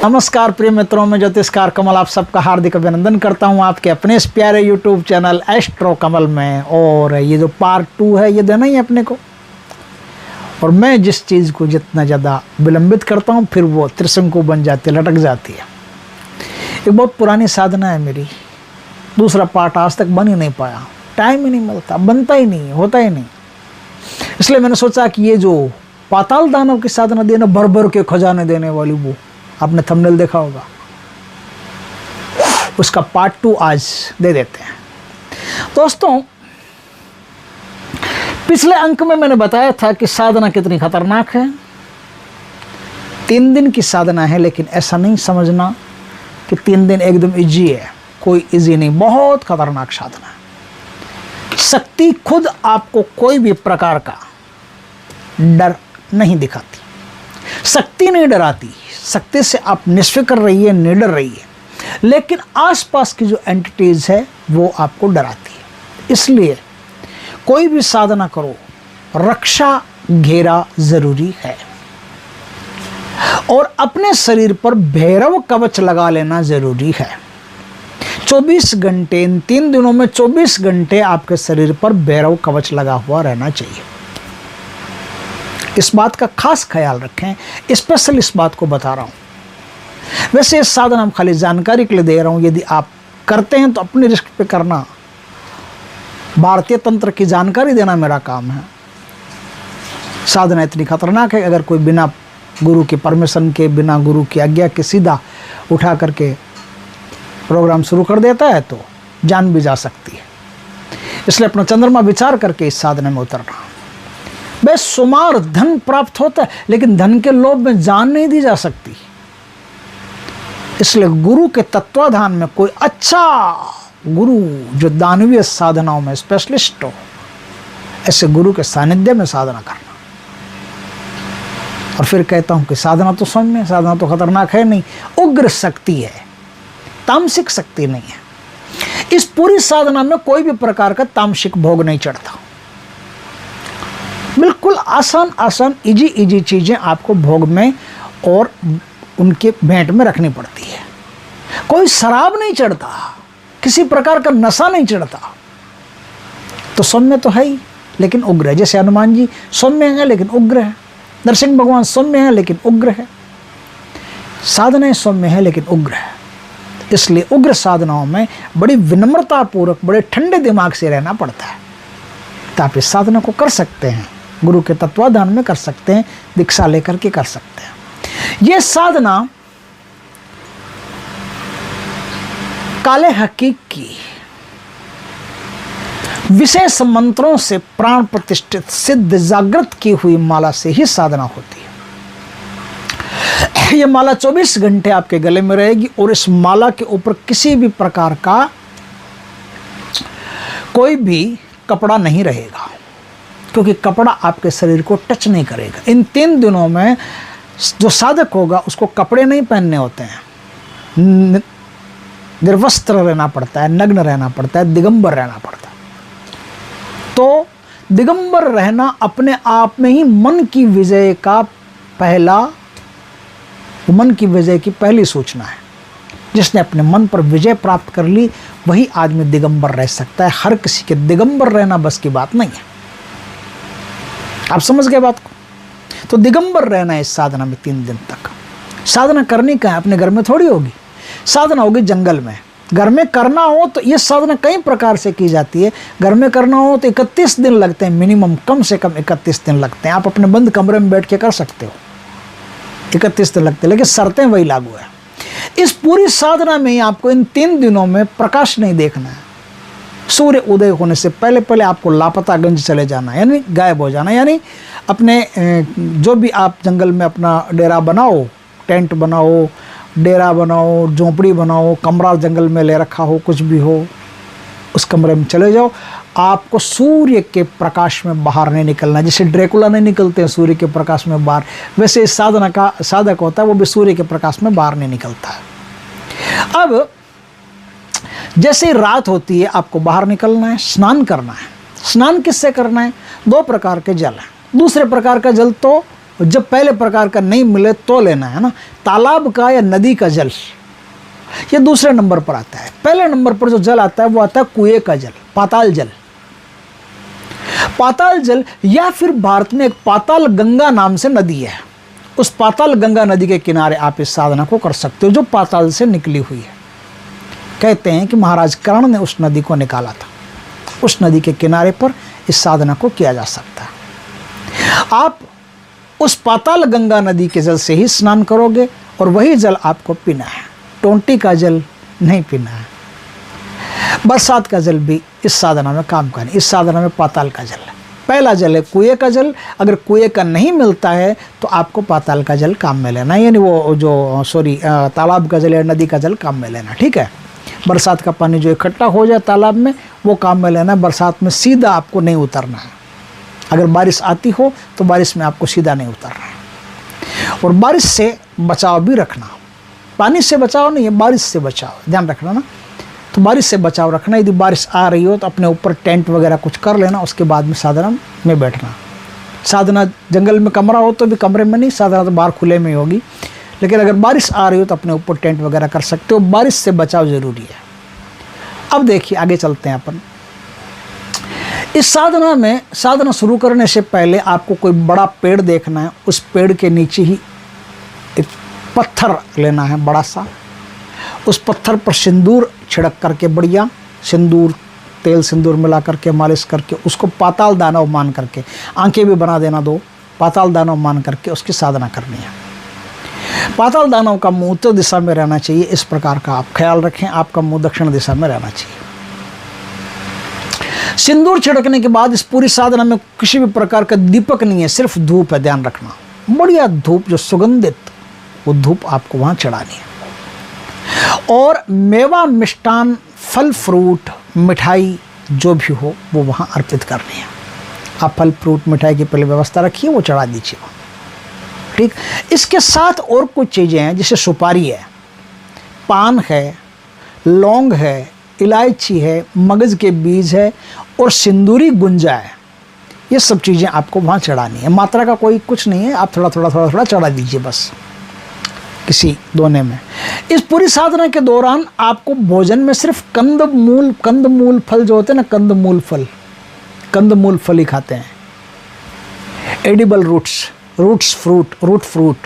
नमस्कार प्रिय मित्रों, मैं ज्योतिषकार कमल आप सबका हार्दिक अभिनंदन करता हूं आपके अपने इस प्यारे यूट्यूब चैनल एस्ट्रो कमल में। और ये जो पार्ट 2 है ये देना ही है अपने को। और मैं जिस चीज़ को जितना ज़्यादा विलंबित करता हूं फिर वो त्रिशंकु बन जाती है, लटक जाती है। एक बहुत पुरानी साधना है मेरी, दूसरा पार्ट आज तक बन ही नहीं पाया, टाइम ही नहीं मिलता, बनता ही नहीं, होता ही नहीं। इसलिए मैंने सोचा कि ये जो पाताल दानव की साधना देना, भर भर के खजाने देने वाली, वो आपने थंबनेल देखा होगा, उसका पार्ट 2 आज दे देते हैं। दोस्तों, पिछले अंक में मैंने बताया था कि साधना कितनी खतरनाक है। 3 दिन की साधना है, लेकिन ऐसा नहीं समझना कि 3 दिन एकदम इजी है। कोई इजी नहीं, बहुत खतरनाक साधना है। शक्ति खुद आपको कोई भी प्रकार का डर नहीं दिखाती, शक्ति नहीं डराती। शक्ति से आप निष्फिक्र रहिए, निडर रहिए, लेकिन आसपास की जो एंटिटीज है वो आपको डराती है। इसलिए कोई भी साधना करो, रक्षा घेरा जरूरी है। और अपने शरीर पर भैरव कवच लगा लेना जरूरी है। 24 घंटे, इन 3 दिनों में 24 घंटे आपके शरीर पर भैरव कवच लगा हुआ रहना चाहिए। इस बात का खास ख्याल रखें, स्पेशल इस बात को बता रहा हूं। वैसे इस साधना हम खाली जानकारी के लिए दे रहा हूं, यदि आप करते हैं तो अपने रिस्क पे करना। भारतीय तंत्र की जानकारी देना मेरा काम है। साधना इतनी खतरनाक है, अगर कोई बिना गुरु की परमिशन के, बिना गुरु की आज्ञा के सीधा उठा करके प्रोग्राम शुरू कर देता है तो जान भी जा सकती है। इसलिए अपना चंद्रमा विचार करके इस साधना में उतरना। बेशुमार धन प्राप्त होता है, लेकिन धन के लोभ में जान नहीं दी जा सकती। इसलिए गुरु के तत्वाधान में कोई अच्छा गुरु जो दानवीय साधनाओं में स्पेशलिस्ट हो, ऐसे गुरु के सानिध्य में साधना करना। और फिर कहता हूं कि साधना तो सौम्य, साधना तो खतरनाक है नहीं, उग्र शक्ति है, तामसिक शक्ति नहीं है। इस पूरी साधना में कोई भी प्रकार का तामसिक भोग नहीं चढ़ता। बिल्कुल आसान आसान इजी चीजें आपको भोग में और उनके भेंट में रखनी पड़ती है। कोई शराब नहीं चढ़ता, किसी प्रकार का नशा नहीं चढ़ता। तो सौम्य तो है ही, लेकिन उग्र है। जैसे हनुमान जी सौम्य है लेकिन उग्र है, नरसिंह भगवान सौम्य है लेकिन उग्र है। साधनाएं सौम्य है लेकिन उग्र है। इसलिए उग्र साधनाओं में बड़ी विनम्रता पूर्वक, बड़े ठंडे दिमाग से रहना पड़ता है। तो आप इस साधना को कर सकते हैं, गुरु के तत्वाधान में कर सकते हैं, दीक्षा लेकर के कर सकते हैं। यह साधना काले हकीक की विशेष मंत्रों से प्राण प्रतिष्ठित सिद्ध जागृत की हुई माला से ही साधना होती है। यह माला 24 घंटे आपके गले में रहेगी और इस माला के ऊपर किसी भी प्रकार का कोई भी कपड़ा नहीं रहेगा, क्योंकि कपड़ा आपके शरीर को टच नहीं करेगा। इन 3 दिनों में जो साधक होगा उसको कपड़े नहीं पहनने होते हैं, निर्वस्त्र रहना पड़ता है, नग्न रहना पड़ता है, दिगंबर रहना पड़ता है। तो दिगंबर रहना अपने आप में ही मन की विजय की पहली सूचना है। जिसने अपने मन पर विजय प्राप्त कर ली वही आदमी दिगंबर रह सकता है। हर किसी के दिगंबर रहना बस की बात नहीं है। आप समझ गए बात को? तो दिगंबर रहना है इस साधना में 3 दिन तक। साधना करनी कहाँ है? अपने घर में थोड़ी होगी, साधना होगी जंगल में। घर में करना हो तो ये साधना कई प्रकार से की जाती है। घर में करना हो तो 31 दिन लगते हैं, मिनिमम, कम से कम 31 दिन लगते हैं। आप अपने बंद कमरे में बैठ के कर सकते हो, 31 दिन लगते हैं, लेकिन शर्तें वही लागू है। इस पूरी साधना में ही आपको इन 3 दिनों में प्रकाश नहीं देखना है। सूर्य उदय होने से पहले पहले आपको लापतागंज चले जाना, यानी गायब हो जाना। यानी अपने जो भी आप जंगल में अपना डेरा बनाओ, टेंट बनाओ, डेरा बनाओ, झोंपड़ी बनाओ, कमरा जंगल में ले रखा हो, कुछ भी हो, उस कमरे में चले जाओ। आपको सूर्य के प्रकाश में बाहर नहीं निकलना। जैसे ड्रैकुला नहीं निकलते हैं सूर्य के प्रकाश में बाहर, वैसे इस साधना का साधक होता है वो भी सूर्य के प्रकाश में बाहर नहीं निकलता है। अब जैसे ही रात होती है आपको बाहर निकलना है, स्नान करना है। स्नान किससे करना है? 2 प्रकार के जल हैं। दूसरे प्रकार का जल तो और जब पहले प्रकार का नहीं मिले तो लेना है ना। तालाब का या नदी का जल ये दूसरे नंबर पर आता है। पहले नंबर पर जो जल आता है वो आता है कुएं का जल, पाताल जल। पाताल जल या फिर भारत में एक पाताल गंगा नाम से नदी है, उस पाताल गंगा नदी के किनारे आप इस साधना को कर सकते हो जो पाताल से निकली हुई है। कहते हैं कि महाराज कर्ण ने उस नदी को निकाला था, उस नदी के किनारे पर इस साधना को किया जा सकता है। आप उस पाताल गंगा नदी के जल से ही स्नान करोगे और वही जल आपको पीना है, टोंटी का जल नहीं पीना है। बरसात का जल भी इस साधना में काम करें। इस साधना में पाताल का जल है। पहला जल है कुएं का जल। अगर कुएं का नहीं मिलता है तो आपको पाताल का जल काम में लेना, यानी वो जो तालाब का जल या नदी का जल काम में लेना, ठीक है। बरसात का पानी जो इकट्ठा हो जाए तालाब में वो काम में लेना है। बरसात में सीधा आपको नहीं उतरना है। अगर बारिश आती हो तो बारिश में आपको सीधा नहीं उतरना है। और बारिश से बचाव भी रखना, पानी से बचाव नहीं है, बारिश से बचाव, ध्यान रखना ना। तो बारिश से बचाव रखना। यदि बारिश आ रही हो तो अपने ऊपर टेंट वगैरह कुछ कर लेना, उसके बाद में साधना में बैठना। साधना जंगल में कमरा हो तो भी कमरे में नहीं, साधना तो बाहर खुले में होगी। लेकिन अगर बारिश आ रही हो तो अपने ऊपर टेंट वगैरह कर सकते हो। बारिश से बचाव ज़रूरी है। अब देखिए आगे चलते हैं अपन। इस साधना में, साधना शुरू करने से पहले आपको कोई बड़ा पेड़ देखना है। उस पेड़ के नीचे ही एक पत्थर लेना है बड़ा सा। उस पत्थर पर सिंदूर छिड़क करके, बढ़िया सिंदूर, तेल सिंदूर मिला करके, मालिश करके, उसको पाताल दानव मान करके, आंखें भी बना देना दो, पाताल दानव मान करके उसकी साधना करनी है। पाताल दानव का मुंह उत्तर दिशा में रहना चाहिए। इस प्रकार का आप ख्याल रखें, आपका मुंह दक्षिण दिशा में रहना चाहिए। सिंदूर छिड़कने के बाद इस पूरी साधना में किसी भी प्रकार का दीपक नहीं है, सिर्फ धूप है, ध्यान रखना। बढ़िया धूप जो सुगंधित, वो धूप आपको वहां चढ़ानी है। और मेवा, मिष्टान, फल फ्रूट, मिठाई जो भी हो वो वहां अर्पित करनी है। आप फल फ्रूट मिठाई की पहले व्यवस्था रखिए, वो चढ़ा दीजिए वहाँ, ठीक। इसके साथ और कुछ चीज़ें हैं, जैसे सुपारी है, पान है, लौंग है, इलायची है, मगज के बीज है और सिंदूरी गुंजा है। ये सब चीज़ें आपको वहाँ चढ़ानी है। मात्रा का कोई कुछ नहीं है, आप थोड़ा थोड़ा चढ़ा दीजिए बस, किसी दोने में। इस पूरी साधना के दौरान आपको भोजन में सिर्फ कंदमूल फल जो होते हैं ना, कंदमूल फल ही खाते हैं। एडिबल रूट फ्रूट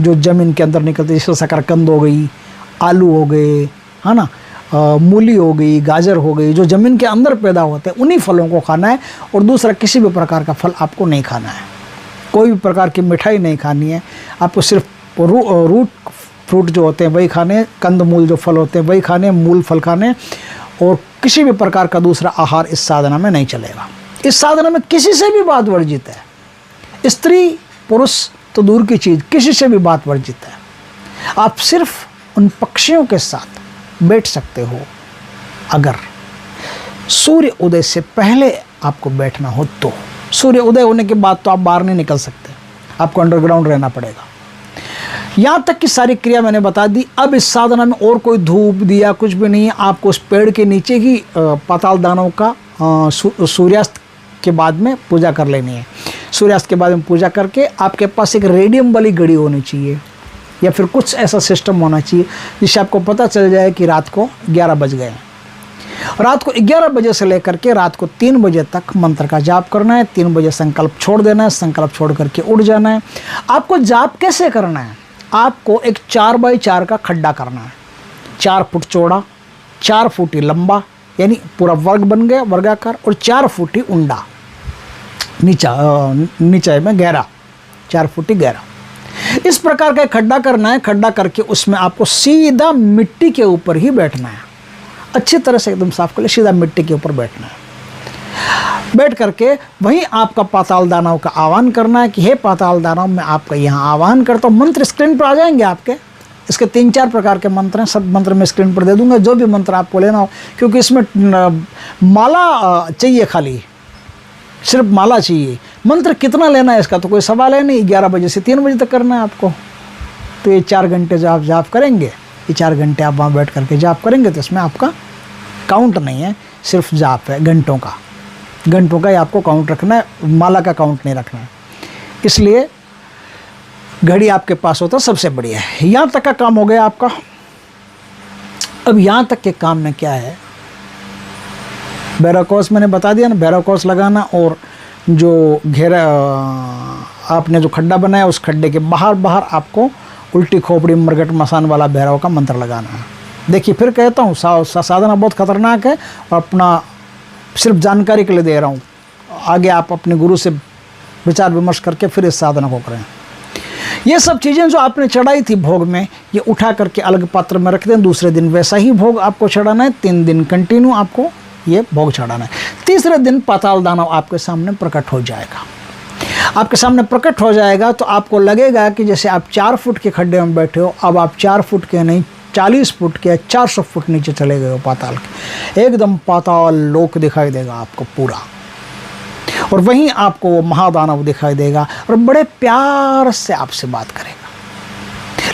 जो ज़मीन के अंदर निकलते हैं, जैसे शकरकंद हो गई, आलू हो गए, है ना, मूली हो गई, गाजर हो गई, जो ज़मीन के अंदर पैदा होते हैं, उन्हीं फलों को खाना है। और दूसरा किसी भी प्रकार का फल आपको नहीं खाना है। कोई भी प्रकार की मिठाई नहीं खानी है। आपको सिर्फ रूट फ्रूट जो होते हैं वही खाने, कंदमूल जो फल होते हैं वही खाने, मूल फल खाने। और किसी भी प्रकार का दूसरा आहार इस साधना में नहीं चलेगा। इस साधना में किसी से भी बात वर्जित है। स्त्री पुरुष तो दूर की चीज़, किसी से भी बात वर्जित है। आप सिर्फ उन पक्षियों के साथ बैठ सकते हो अगर सूर्य उदय से पहले आपको बैठना हो तो। सूर्य उदय होने के बाद तो आप बाहर नहीं निकल सकते, आपको अंडरग्राउंड रहना पड़ेगा। यहाँ तक की सारी क्रिया मैंने बता दी। अब इस साधना में और कोई धूप दिया कुछ भी नहीं है। आपको उस पेड़ के नीचे ही पाताल दानव का सूर्यास्त के बाद में पूजा कर लेनी है। सूर्यास्त के बाद में पूजा करके आपके पास एक रेडियम वाली घड़ी होनी चाहिए, या फिर कुछ ऐसा सिस्टम होना चाहिए जिससे आपको पता चल जाए कि रात को 11 बज गए। रात को 11 बजे से लेकर के रात को 3 बजे तक मंत्र का जाप करना है। 3 बजे संकल्प छोड़ देना है, संकल्प छोड़ करके उठ जाना है। आपको जाप कैसे करना है? आपको एक 4x4 का खड्डा करना है, 4 फुट चौड़ा, 4 फुट ही लंबा, यानी पूरा वर्ग बन गया वर्गाकार, और 4 फुट ही ऊंडा, नीचे में गहरा, 4 फुट ही गहरा। इस प्रकार का खड्डा करना है। खड्डा करके उसमें आपको सीधा मिट्टी के ऊपर ही बैठना है। अच्छी तरह से एकदम साफ कर ले, सीधा मिट्टी के ऊपर बैठना है। बैठ करके वहीं आपका पाताल दानव का आह्वान करना है कि हे पाताल दानव, मैं आपका यहाँ आह्वान करता हूँ। मंत्र स्क्रीन पर आ जाएंगे आपके, इसके 3-4 प्रकार के मंत्र हैं। सब मंत्र मैं स्क्रीन पर दे दूंगा, जो भी मंत्र आपको लेना हो, क्योंकि इसमें माला चाहिए, खाली सिर्फ माला चाहिए। मंत्र कितना लेना है इसका तो कोई सवाल है नहीं। 11 बजे से 3 बजे तक करना है आपको। तो ये 4 घंटे जो आप जाप करेंगे, ये 4 घंटे आप वहाँ बैठ करके जाप करेंगे, तो इसमें आपका काउंट नहीं है, सिर्फ जाप है घंटों का ही आपको काउंट रखना है, माला का काउंट नहीं रखना है। इसलिए घड़ी आपके पास होता सबसे बढ़िया है। यहाँ तक का काम हो गया आपका। अब यहाँ तक के काम में क्या है, बैराकोस मैंने बता दिया ना, बैराकोस लगाना, और जो घेरा आपने जो खड्डा बनाया उस खड्डे के बाहर बाहर आपको उल्टी खोपड़ी मरगट मसान वाला भैरव का मंत्र लगाना है। देखिए फिर कहता हूँ, साधना बहुत खतरनाक है और अपना सिर्फ जानकारी के लिए दे रहा हूँ, आगे आप अपने गुरु से विचार विमर्श करके फिर इस साधना को करें। ये सब चीज़ें जो आपने चढ़ाई थी भोग में, ये उठा करके अलग पात्र में रख दें। दूसरे दिन वैसा ही भोग आपको चढ़ाना है। 3 दिन कंटिन्यू आपको ये भोग चढ़ाना है। तीसरे दिन पाताल दानव आपके सामने प्रकट हो जाएगा। आपके सामने प्रकट हो जाएगा तो आपको लगेगा कि जैसे आप 4 फुट के खड्डे में बैठे हो, अब आप 4 फुट के नहीं 40 फुट के 400 फुट नीचे चले गए हो पाताल के। एकदम पाताल लोक दिखाई देगा आपको पूरा, और वहीं आपको वो महादानव दिखाई देगा और बड़े प्यार से आपसे बात करेगा।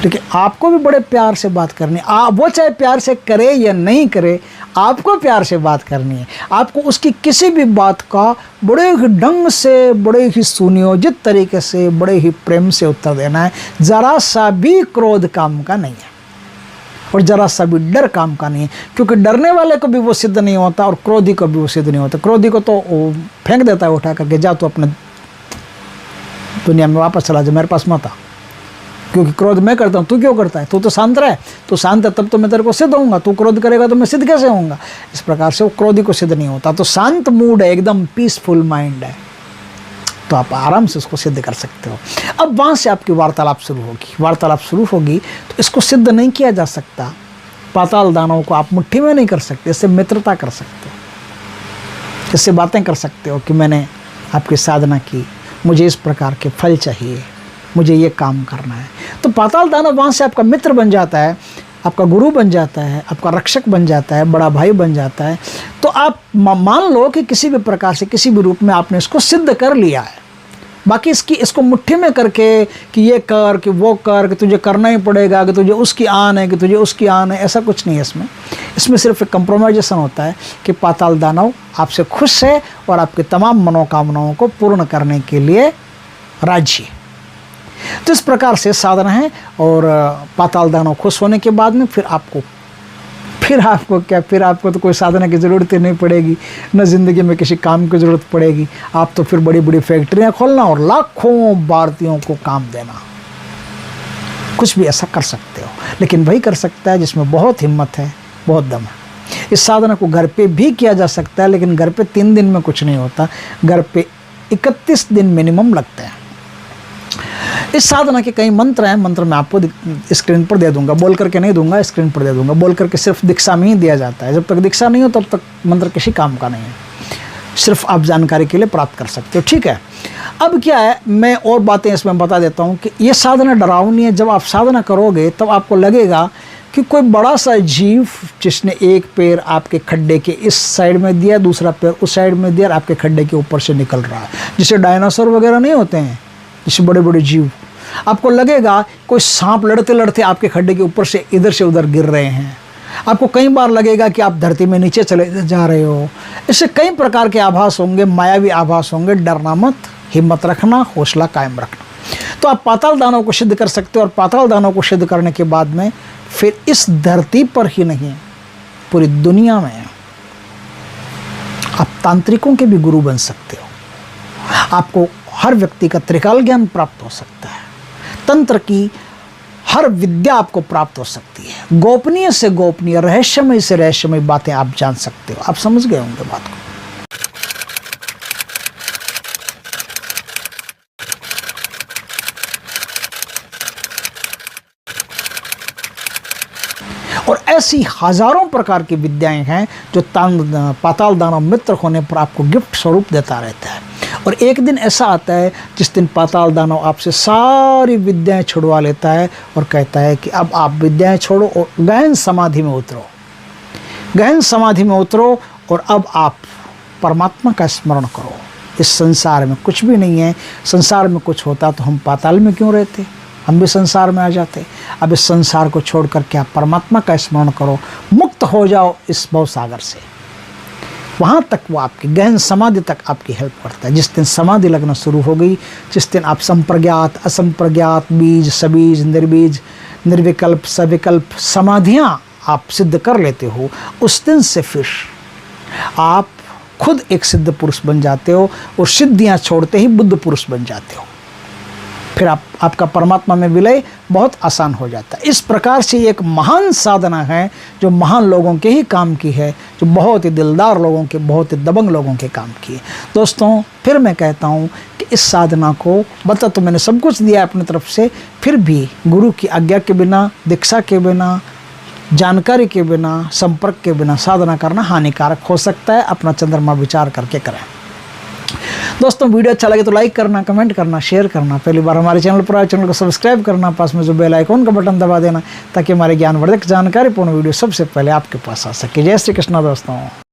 लेकिन आपको भी बड़े प्यार से बात करनी है। वो चाहे प्यार से करे या नहीं करे, आपको प्यार से बात करनी है। आपको उसकी किसी भी बात का बड़े ही ढंग से, बड़े ही सुनियोजित तरीके से, बड़े ही प्रेम से उत्तर देना है। ज़रा सा भी क्रोध काम का नहीं है और ज़रा सा भी डर काम का नहीं है, क्योंकि डरने वाले को भी वो सिद्ध नहीं होता और क्रोधी को भी वो सिद्ध नहीं होता। क्रोधी को तो फेंक देता है उठा करके, जा तो अपने दुनिया में वापस चला जा, मेरे पास मत आ, क्योंकि क्रोध मैं करता हूँ, तू क्यों करता है, तू तो शांत रहे, तू शांत है तब तो मैं तेरे को सिद्ध होऊंगा, तू क्रोध करेगा तो मैं सिद्ध कैसे होऊंगा। इस प्रकार से वो क्रोधी को सिद्ध नहीं होता। तो शांत मूड है, एकदम पीसफुल माइंड है, तो आप आराम से उसको सिद्ध कर सकते हो। अब वहाँ से आपकी वार्तालाप शुरू होगी। वार्तालाप शुरू होगी तो इसको सिद्ध नहीं किया जा सकता। पाताल दानव को आप मुट्ठी में नहीं कर सकते, इससे मित्रता कर सकते हो, इससे बातें कर सकते हो कि मैंने आपकी साधना की, मुझे इस प्रकार के फल चाहिए, मुझे ये काम करना है। तो पाताल दानव वहाँ से आपका मित्र बन जाता है, आपका गुरु बन जाता है, आपका रक्षक बन जाता है, बड़ा भाई बन जाता है। तो आप मान लो कि किसी भी प्रकार से, किसी भी रूप में आपने इसको सिद्ध कर लिया है। बाकी इसको मुट्ठी में करके कि ये कर, कि वो कर, कि तुझे करना ही पड़ेगा, कि तुझे उसकी आन है, कि तुझे उसकी आन है, ऐसा कुछ नहीं है इसमें सिर्फ एक कंप्रोमाइजेशन होता है कि पाताल दानव आपसे खुश है और आपकी तमाम मनोकामनाओं को पूर्ण करने के लिए राजी है। तो इस प्रकार से साधना है। और पाताल दानव खुश होने के बाद में फिर आपको तो कोई साधना की ज़रूरत ही नहीं पड़ेगी, न ज़िंदगी में किसी काम की ज़रूरत पड़ेगी। आप तो फिर बड़ी बड़ी फैक्ट्रियाँ खोलना और लाखों भारतीयों को काम देना, कुछ भी ऐसा कर सकते हो। लेकिन वही कर सकता है जिसमें बहुत हिम्मत है, बहुत दम है। इस साधना को घर पे भी किया जा सकता है, लेकिन घर पे 3 दिन में कुछ नहीं होता, घर पे 31 दिन मिनिमम लगते हैं। इस साधना के कई मंत्र हैं, मंत्र मैं आपको स्क्रीन पर दे दूंगा, बोल करके नहीं दूंगा, स्क्रीन पर दे दूंगा। बोल करके सिर्फ दीक्षा में ही दिया जाता है। जब तक दीक्षा नहीं हो तब तक मंत्र किसी काम का नहीं है, सिर्फ आप जानकारी के लिए प्राप्त कर सकते हो। ठीक है, अब क्या है, मैं और बातें इसमें बता देता हूँ कि ये साधना डरावनी है। जब आप साधना करोगे तब आपको लगेगा कि कोई बड़ा सा जीव जिसने एक पैर आपके खड्डे के इस साइड में दिया, दूसरा पैर उस साइड में दिया, आपके खड्डे के ऊपर से निकल रहा है। जैसे डायनासोर वगैरह नहीं होते हैं, जैसे बड़े बड़े जीव, आपको लगेगा कोई सांप लड़ते लड़ते आपके खड्डे के ऊपर से इधर से उधर गिर रहे हैं। आपको कई बार लगेगा कि आप धरती में नीचे चले जा रहे हो। इससे कई प्रकार के आभास होंगे, मायावी आभास होंगे। डरना मत, हिम्मत रखना, हौसला कायम रखना। तो आप पाताल दानव को सिद्ध कर सकते हो। और पाताल दानव को सिद्ध करने के बाद में फिर इस धरती पर ही नहीं, पूरी दुनिया में आप तांत्रिकों के भी गुरु बन सकते हो। आपको हर व्यक्ति का त्रिकाल ज्ञान प्राप्त हो सकता है। तंत्र की हर विद्या आपको प्राप्त हो सकती है। गोपनीय से गोपनीय, रहस्यमय से रहस्यमय बातें आप जान सकते हो। आप समझ गए होंगे बात को। और ऐसी हजारों प्रकार की विद्याएं हैं जो पाताल दानव मित्र होने पर आपको गिफ्ट स्वरूप देता रहता है। और एक दिन ऐसा आता है जिस दिन पाताल दानव आपसे सारी विद्याएं छुड़वा लेता है और कहता है कि अब आप विद्याएं छोड़ो और गहन समाधि में उतरो। गहन समाधि में उतरो और अब आप परमात्मा का स्मरण करो। इस संसार में कुछ भी नहीं है। संसार में कुछ होता तो हम पाताल में क्यों रहते, हम भी संसार में आ जाते। अब इस संसार को छोड़ करके आप परमात्मा का स्मरण करो, मुक्त हो जाओ इस भव सागर से। वहाँ तक वो आपकी गहन समाधि तक आपकी हेल्प करता है। जिस दिन समाधि लगना शुरू हो गई, जिस दिन आप संप्रज्ञात, असंप्रज्ञात, बीज, सबीज, निर्बीज, निर्विकल्प, सविकल्प समाधियाँ आप सिद्ध कर लेते हो, उस दिन से फिर आप खुद एक सिद्ध पुरुष बन जाते हो और सिद्धियाँ छोड़ते ही बुद्ध पुरुष बन जाते हो। फिर आपका परमात्मा में विलय बहुत आसान हो जाता है। इस प्रकार से ये एक महान साधना है जो महान लोगों के ही काम की है, जो बहुत ही दिलदार लोगों के, बहुत ही दबंग लोगों के काम की है। दोस्तों, फिर मैं कहता हूँ कि इस साधना को बता तो मैंने सब कुछ दिया अपनी तरफ से, फिर भी गुरु की आज्ञा के बिना, दीक्षा के बिना, जानकारी के बिना, संपर्क के बिना साधना करना हानिकारक हो सकता है। अपना चंद्रमा विचार करके करें। दोस्तों, वीडियो अच्छा लगे तो लाइक करना, कमेंट करना, शेयर करना। पहली बार हमारे चैनल पर आए, चैनल को सब्सक्राइब करना, पास में जो बेल आइकॉन का बटन दबा देना, ताकि हमारे ज्ञानवर्धक जानकारीपूर्ण वीडियो सबसे पहले आपके पास आ सके। जय श्री कृष्ण दोस्तों।